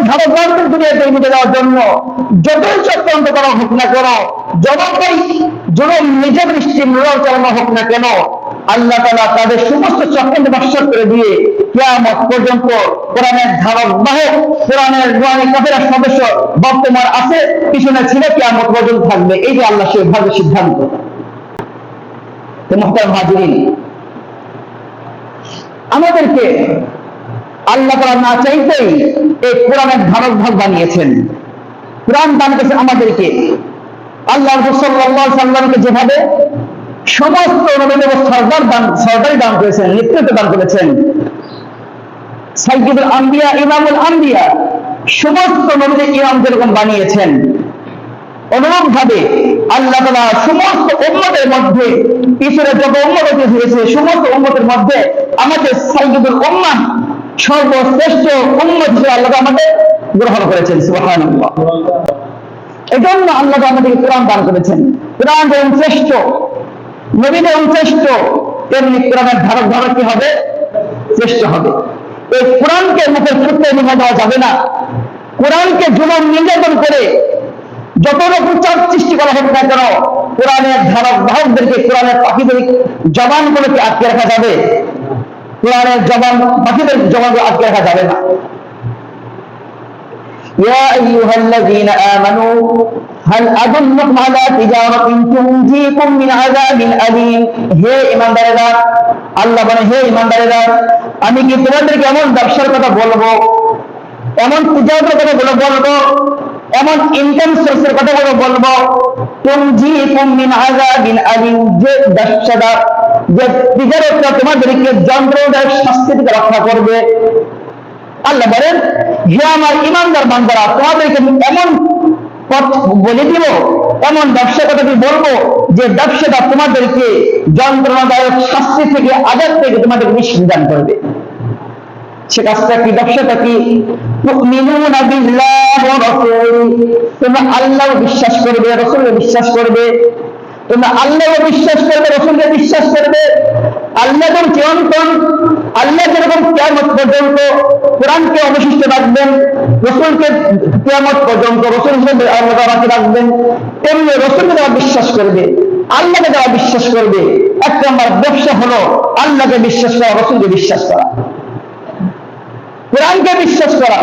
ধারকদের দুনিয়াতে মিটে দেওয়ার জন্য যতই চক্রান্ত করা হোক না কেন, যতই জুলুম নিজের দৃষ্টি মূল্য চালানো হোক না কেন, আল্লাহ তাআলা তাদের সমস্ত চক্রান্ত নস্বাত করে দিয়ে কিয়ামত পর্যন্ত কোরআনের ধারক বাহক, কোরআনের নুরানি কাফেলার সদস্য বর্তমান আছে, পিছনে ছিল, কিয়ামত পর্যন্ত থাকবে। এই যে আল্লাহ সেভাবে সিদ্ধান্ত। মুহতারাম হাজিরিন, আমাদেরকে আল্লাহ তাআলা না চাইতেই এই কোরআনের ধারক ভাগ বানিয়েছেন। কোরআন দান করেছেন আমাদেরকে। আল্লাহ রাসূল সাল্লাল্লাহু আলাইহি সাল্লামকে যেভাবে সমস্ত নবী ও সরদারি দান করেছেন, নেতৃত্ব দান করেছেন, সাইয়্যিদুল আম্বিয়া, ইমামুল আম্বিয়া, সমস্ত নবীদের ইমাম যেরকম বানিয়েছেন, অনুরূপ ভাবে আল্লাহ তাআলা সমস্ত উম্মতের মধ্যে, পিছনে যত উম্মত হয়েছে সমস্ত উম্মতের মধ্যে আমাদের সাইয়্যিদুল উম্মাহ, সর্বশ্রেষ্ঠ উম্মত হিসেবে আল্লাহ আমাদের গ্রহণ করেছেন। সুবহানাল্লাহ। এজন্য আল্লাহ আমাদেরকে কোরআন দান করেছেন। কোরআন যেমন শ্রেষ্ঠ, নবী যেমন শ্রেষ্ঠ, তেমনি কোরআনের ধারক ধারক কি হবে? শ্রেষ্ঠ হবে। এই কোরআনকে মুখের ফুটতে নিভে দেওয়া যাবে না। কোরআনকে জুলুম নির্যাতন করে যত রকম চাপ সৃষ্টি করা হোক না কেন, কোরআনের ধারক বাহকদেরকে, কোরআনের পাখিদের জবানগুলোকে আটকে রাখা যাবে? কোরআনের জবান, পাখিদের জবানগুলো আটকে রাখা যাবে না। ইয়া আইয়ুহাল্লাযীনা আমানু হাল আদুল্লুকুম আলা তিজারাতিন তুনজীকুম মিন আযাবিন আলীম। হে ঈমানদারেরা, আল্লাহ বলেন, হে ঈমানদারেরা, আমি কি তোমাদেরকে এমন ব্যবসার কথা বলবো, এমন তিজারতের কথা বলবো, এমন ইনকাম সোর্সের কথা বলবো, তুনজীকুম মিন আযাবিন আলীম, যে ব্যবসাটা, যে তিজারতটা তোমাদেরকে যন্ত্রণাদায়ক শাস্তি থেকে রক্ষা করবে। আল্লাহ বলেন, হে আমার ঈমানদার বান্দারা, তোমাদেরকে এমন পথ বলে দিব, এমন ব্যবসা কথা বলবো, যে ব্যবসাটা তোমাদেরকে যন্ত্রণাদায়ক শাস্তি থেকে, আযাব থেকে তোমাদেরকে নিষ্কৃতি দান করবে। সে কাজটা কি? ব্যবসাটা কি? তুমিনুনা বিল্লাহি ওয়া রাসূলিহি, তোমরা আল্লাহ বিশ্বাস করবে, রাসূলকে বিশ্বাস করবে। তোমরা আল্লাহকে বিশ্বাস করবে, রাসূলকে বিশ্বাস করবে। আল্লাহ যেমন চিরন্তন, আল্লাহ যেরকম কিয়ামত পর্যন্ত কোরআনকে অবশিষ্ট রাখবেন, রাসূলকে কিয়ামত পর্যন্ত রাসূল হিসেবে আল্লাহ রাখবেন, তেমনি রাসূলকে যারা বিশ্বাস করবে, আল্লাহকে যারা বিশ্বাস করবে, এক নম্বর ব্যবসা হলো আল্লাহকে বিশ্বাস করা, রাসূলকে বিশ্বাস করা, কোরআনকে বিশ্বাস করা,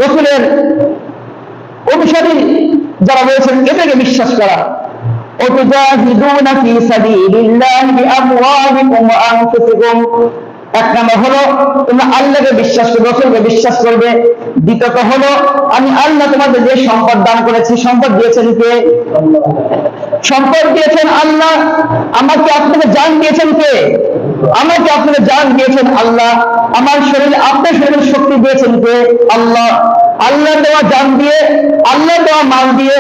রাসূলের অনুসারী যারা রয়েছেন এদেরকে বিশ্বাস করা। وتجاهدون في سبيل الله بأموالكم وأنفسكم। এক নম্বর হলো তোমরা আল্লাহকে বিশ্বাস করবে, রাসূলকে বিশ্বাস করবে। দ্বিতীয়ত হলো, আমি আল্লাহ তোমাদের যে সম্পদ দান করেছি, সম্পদ দিয়েছেন কে? সম্পদ দিয়েছেন আল্লাহ। আমাকে আপনাকে জান দিয়েছেন কে? আমাকে আপনাকে জান দিয়েছেন আল্লাহ। আমার শরীরে, আপনার শরীরে শক্তি দিয়েছেন কে? আল্লাহ। আল্লাহ দেওয়া জান দিয়ে, আল্লাহ দেওয়া মাল দিয়ে,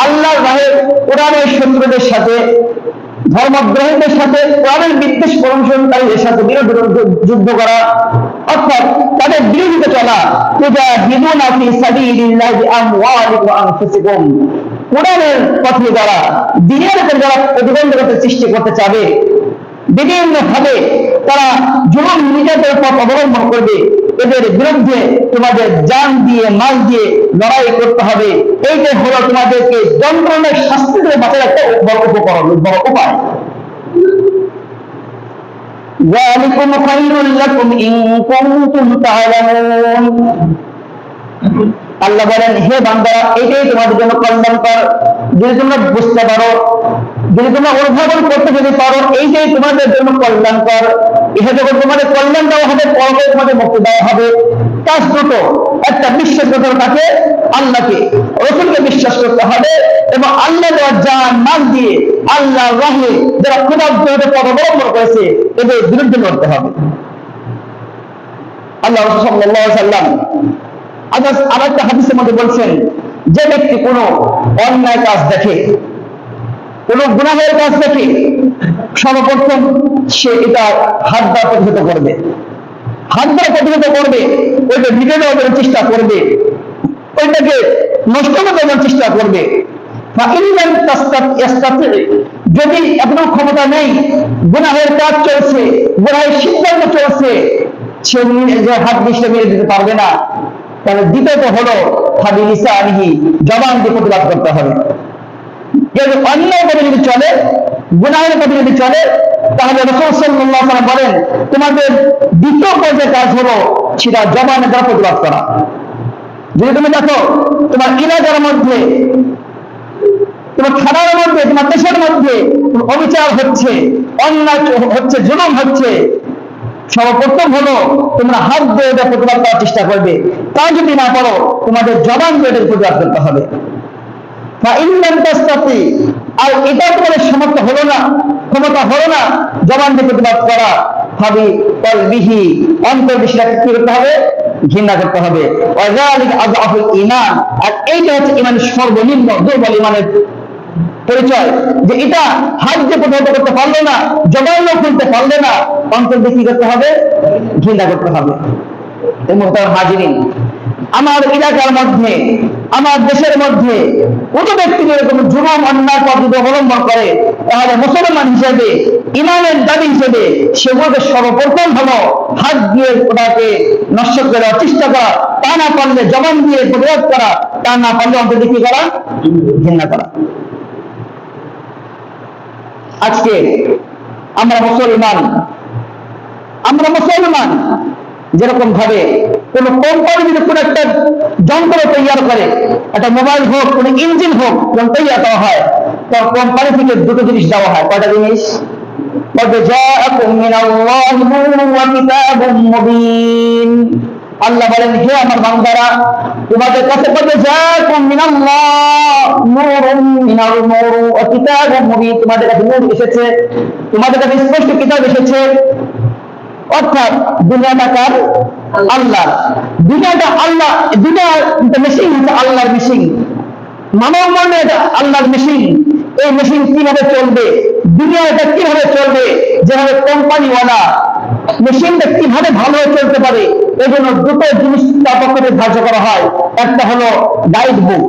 আল্লাহর রাহে কোরআনের শত্রুদের সাথে, ধর্মদ্রোহীদের সাথে, কোরআনের বিদ্বেষ প্রদর্শনকারীদের সাথে যুদ্ধ করা, অর্থাৎ তাদের বিরোধিতা চলা। তুজাহিদুনা ফি সাবিলিল্লাহি বিআমওয়ালিকুম ওয়া আনফুসিকুম। কোরআনের পথে যারা, দ্বীনের উপর যারা প্রতিবন্ধকতা সৃষ্টি করতে চাবে, বিভিন্ন ভাবে তারা জুলুম নির্যাতনের পথ অবলম্বন করবে, এদের বিরুদ্ধে তোমাদের জান দিয়ে, মাল দিয়ে লড়াই করতে হবে। এইটাই হলো তোমাদেরকে যন্ত্রণার শাস্তি থেকে বাঁচার একটা বড় উপকরণ, বড় উপায়। যালিকুম খায়রুল লাকুম ইন কুনতুম তা'লামুন। আল্লাহ বলেন, হে বান্দারা, এটাই তোমাদের জন্য কল্যাণকর, যদি তোমরা বুঝতে পারো, যদি তোমরা অনুধাবন করতে যদি পারো, এইটাই তোমাদের জন্য কল্যাণকর। এসে যখন তোমাদের কল্যাণ দেওয়া হবে, পরকালে তোমাদের মুক্তি দেওয়া হবে। কাজ দুটো, একটা বিশ্বাস করতে হবে তাকে, আল্লাহকে, রাসূলকে বিশ্বাস করতে হবে, এবং আল্লাহ দেওয়া জান মাল দিয়ে আল্লাহর রাহে যারা ক্ষুধার্ত হতে পথ অবলম্বন করেছে, এদের বিরুদ্ধে লড়তে হবে। আল্লাহ রাসূল সাল্লাল্লাহু আলাইহি ওয়াসাল্লাম আরেকটা হাদিসের মধ্যে বলছেন, যে ব্যক্তি কোনো অন্যায় কাজ দেখে, কোন গুনাহের কাজ দেখে, সর্বপ্রথম সে এটা হাত দ্বারা প্রতিহত করবে, হাত দ্বারা প্রতিহত করবে, ওইটা মিটে দেওয়ার চেষ্টা করবে, ওইটাকে নষ্ট করে দেওয়ার চেষ্টা করবে। যদি এখনো ক্ষমতা নেই, গুনাহের কাজ চলছে, গুনাহের সিদ্ধান্ত চলছে, সে হাত দিয়ে মেরে দিতে পারবে না, তাহলে দ্বিতীয়ত হলো ফাবিলিসানিহি, জবান দিয়ে প্রতিবাদ করতে হবে। যদি অন্যায় পথে যদি চলে, গুনাহের পথে যদি চলে, তাহলে রাসূল সাল্লাল্লাহু আলাইহি ওয়াসাল্লাম বলেন তোমাদের দ্বিতীয় পর্যায়ের কাজ হলো সেটা জবানে দ্বারা প্রতিবাদ করা। যদি তুমি দেখো তোমার এলাকার মধ্যে, তোমার থানার মধ্যে, তোমার দেশের মধ্যে অবিচার হচ্ছে, অন্যায় হচ্ছে, জুলুম হচ্ছে, সর্বপ্রথম হলো তোমরা হাত দিয়ে এটা প্রতিবাদ করার চেষ্টা করবে। তা যদি না পারো তোমাদের জবান দিয়ে এটা প্রতিবাদ করতে হবে। আর এটা তোমাদের সামর্থ্য হলো না, ক্ষমতা হলো না জবান দিয়ে প্রতিবাদ করা, ভাবি কলবিহি, অন্তর বিশ্বাস কি করতে হবে? ঘৃণা করতে হবে। ঈমান, আর এইটা হচ্ছে ইমানের সর্বনিম্ন দুর্বল ইমানের পরিচয়, যে এটা হাত দিয়ে প্রতিহত করতে পারলো না, জবানও খুলতে পারলে না, অন্তর দিয়ে কি করতে হবে? ঘৃণা করতে হবে। মুহতারাম হাজিরিন, আমার এলাকার মধ্যে, আমার দেশের মধ্যে কোন ব্যক্তি এরকম জুলুম অন্যায় পদ্ধতি অবলম্বন করে, তাহলে মুসলমান হিসেবে, ইমানের দাবি হিসেবে সেগুলোকে সর্বপ্রথম হলো হাত দিয়ে ওটাকে নষ্ট করে দেওয়ার চেষ্টা করা, তা না পারলে জবান দিয়ে প্রতিবাদ করা, তা না পারলে অন্তর দিয়ে কি করা? ঘৃণা করা। আজকে আমরা মুসলমান যেরকম ভাবে কোন কোম্পানি যদি কোন একটা যন্ত্র তৈরি করে, একটা মোবাইল হোক, কোন ইঞ্জিন হোক, যখন তৈরি করা হয়, তখন কোম্পানি থেকে দুটো জিনিস দেওয়া হয়। কয়টা জিনিস? আল্লাহ বলেন হে আমার বান্দারা, তোমাদের কাছে তোমাদের কাছে নূর এসেছে, তোমাদের কাছে স্পষ্ট কিতাব এসেছে। অর্থাৎ দুনিয়াটা কার? আল্লাহ। দুনিয়াটা আল্লাহ, দুনিয়া মেশিন হচ্ছে আল্লাহর মেশিন, মানব মনে এটা আল্লাহর মেশিন। এই মেশিন কিভাবে চলবে, দুনিয়াটা কিভাবে চলবে, যেভাবে কোম্পানিওয়ালা মেশিনটা কিভাবে ভালোভাবে চলতে পারে, এই জন্য দুটো জিনিস তার পক্ষে ধার্য করা হয়। একটা হলো গাইড বুক,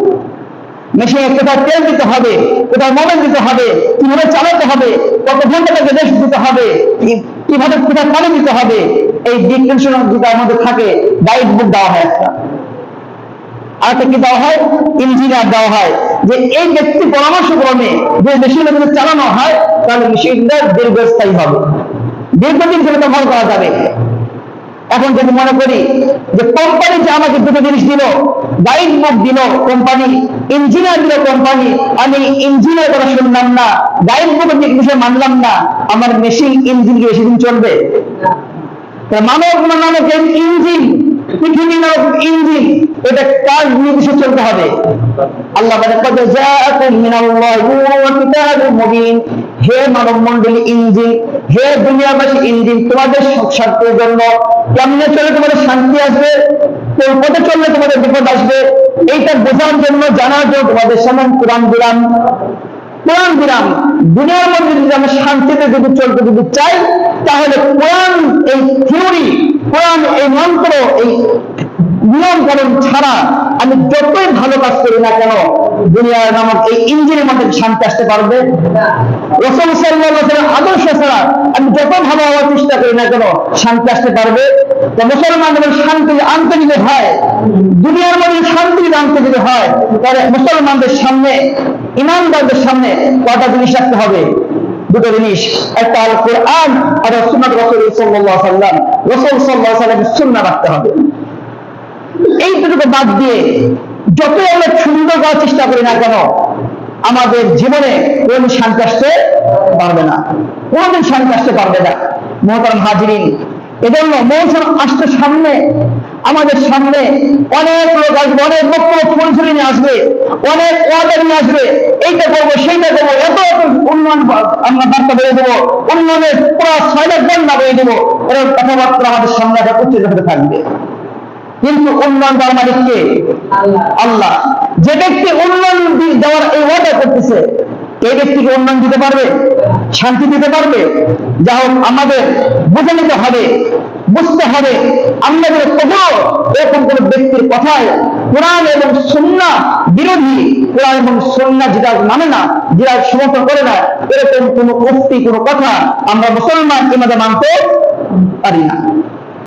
মেশিনে কোথায় তেল দিতে হবে, কোথায় মোবাইল দিতে হবে, কিভাবে চালাতে হবে, কত ঘন্টা তাকে রেস্ট দিতে হবে, কিভাবে কোথায় পানি দিতে হবে, এই ডিকশন যেটার মধ্যে থাকে গাইড বুক দেওয়া হয় একটা। আরেকটা কি দেওয়া হয়? ইঞ্জিনিয়ার দেওয়া হয়, যে এই ব্যক্তি পরামর্শ ক্রমে যে মেশিনের মধ্যে চালানো হয়, তাহলে মেশিনটা দীর্ঘস্থায়ী হবে, দীর্ঘদিন ধরে ব্যবহার করা যাবে। এখন যদি মনে করি যে কোম্পানি যে আমাকে দুটো জিনিস দিল, গাইড বুক দিল কোম্পানি, ইঞ্জিনিয়ার দিল কোম্পানি, আমি ইঞ্জিনিয়ার কথা শুনলাম না, গাইড বুকের বিষয় মানলাম না, আমার মেশিন ইঞ্জিন কি বেশি দিন চলবে? মানব নামক ইঞ্জিন, পৃথিবী নামক ইঞ্জিন, এটা কার নির্দেশে চলতে হবে? আল্লাহ বলেন হে মানব মন্ডলী ইঞ্জিন, হে দুনিয়াবাসী ইঞ্জিন, তোমাদের স্বার্থের জন্য কেমনে চলে তোমাদের শান্তি আসবে, কোন পথে চললে তোমাদের বিপদ আসবে, এইটা বোঝার জন্য, জানার জন্য তোমাদের সামনে কোরআন দিলাম। দুনিয়ার মধ্যে যদি আমরা শান্তিতে যদি চলতে যদি চাই, তাহলে কোরআন এই থিওরি, কোরআন এই মন্ত্র, এই নিয়মকরণ ছাড়া আমি যতই ভালো কাজ করি না কেন, দুনিয়ার নামক এই ইঞ্জিনের মধ্যে শান্তি আসতে পারবে? রাসূল সাল্লাল্লাহু আলাইহি ওয়াসাল্লাম আদর্শ ছাড়া আমি যত ভালো হওয়ার চেষ্টা করি না কেন, শান্তি আসতে পারবে? মুসলমানদের শান্তি আনতে যদি হয়, দুনিয়ার মধ্যে শান্তি আনতে যদি হয়, তাহলে মুসলমানদের সামনে, ইমানদারদের সামনে কটা জিনিস রাখতে হবে? দুটো জিনিস, একটা আল কোরআন আর সুন্নাত রাসূল সাল্লাল্লাহু আলাইহি ওয়াসাল্লাম, রাসূল সাল্লাল্লাহু আলাইহি ওয়াসাল্লামের সুন্নাহ রাখতে হবে। এই দুটোকে বাদ দিয়ে যতই আমরা সুন্দর করার চেষ্টা করি না কেন, আমাদের জীবনে কোন শান্তি আসতে পারবে না, কোনদিন শান্তি আসতে পারবে না। মুহতারাম হাজিরিন, এজন্য মৌসুম আসতে সামনে, আমাদের সামনে অনেক লোক আসবে, অনেক বক্তব্য পরিচয় নিয়ে আসবে, অনেক ওয়াদা নিয়ে আসবে, এইটা করবো সেইটা করবো, এত উন্নয়ন আমরা বার্তা বেড়ে দেবো, উন্নয়নের পুরো 6 লাখ বন্যা বেড়ে দেবো, এরকম কথাবার্তা আমাদের সামনে একটা উচ্চারিত হতে থাকবে। কিন্তু উন্নয়ন দেওয়ার মালিক কে? আল্লাহ। যে ব্যক্তি উন্নয়ন দেওয়ার এই ওয়াদা করতেছে, এই ব্যক্তিকে উন্নয়ন দিতে পারবে, শান্তি দিতে পারবে? যা হোক, আমাদের বুঝে নিতে হবে, বুঝতে হবে, আমাদের কখনো এরকম কোন ব্যক্তির কথায় কোরআন এবং সুন্নাহ বিরোধী, কোরআন এবং সুন্নাহ যেটা মানে না, যেটা সমর্থন করে না, এরকম কোন উক্তি, কোন কথা আমরা মুসলমান ইমামে মানতে পারি না।